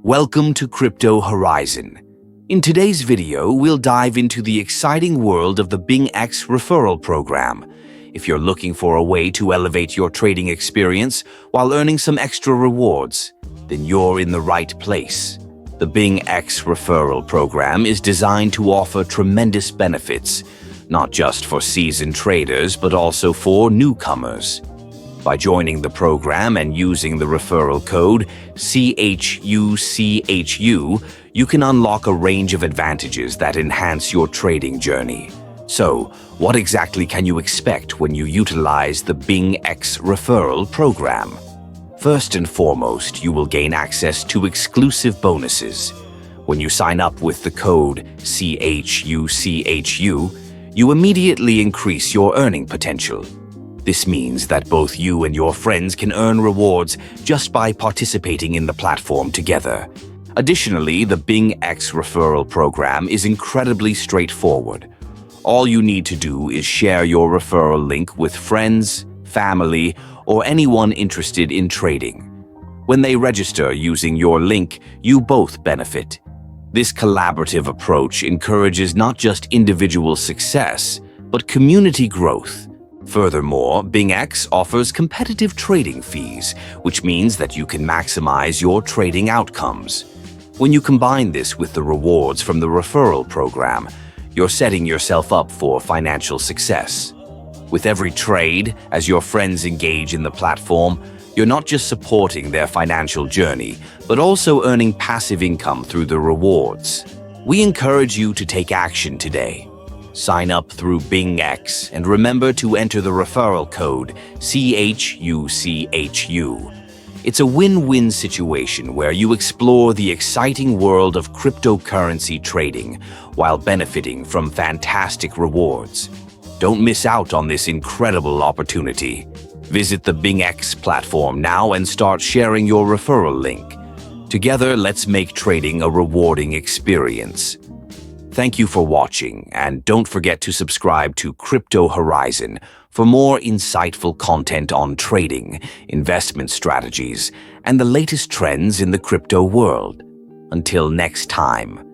Welcome to Crypto Horizon. In today's video, we'll dive into the exciting world of the BingX Referral program. If you're looking for a way to elevate your trading experience while earning some extra rewards, then you're in the right place. The BingX Referral program is designed to offer tremendous benefits, not just for seasoned traders, but also for newcomers. By joining the program and using the referral code CHUCHU, you can unlock a range of advantages that enhance your trading journey. So, what exactly can you expect when you utilize the BingX Referral program? First and foremost, you will gain access to exclusive bonuses. When you sign up with the code CHUCHU, you immediately increase your earning potential. This means that both you and your friends can earn rewards just by participating in the platform together. Additionally, the BingX Referral program is incredibly straightforward. All you need to do is share your referral link with friends, family, or anyone interested in trading. When they register using your link, you both benefit. This collaborative approach encourages not just individual success, but community growth. Furthermore, BingX offers competitive trading fees, which means that you can maximize your trading outcomes. When you combine this with the rewards from the referral program, you're setting yourself up for financial success. With every trade, as your friends engage in the platform, you're not just supporting their financial journey, but also earning passive income through the rewards. We encourage you to take action today. Sign up through BingX and remember to enter the referral code CHUCHU. It's a win-win situation where you explore the exciting world of cryptocurrency trading while benefiting from fantastic rewards. Don't miss out on this incredible opportunity. Visit the BingX platform now and start sharing your referral link. Together, let's make trading a rewarding experience. Thank you for watching, and don't forget to subscribe to Crypto Horizon for more insightful content on trading, investment strategies, and the latest trends in the crypto world. Until next time.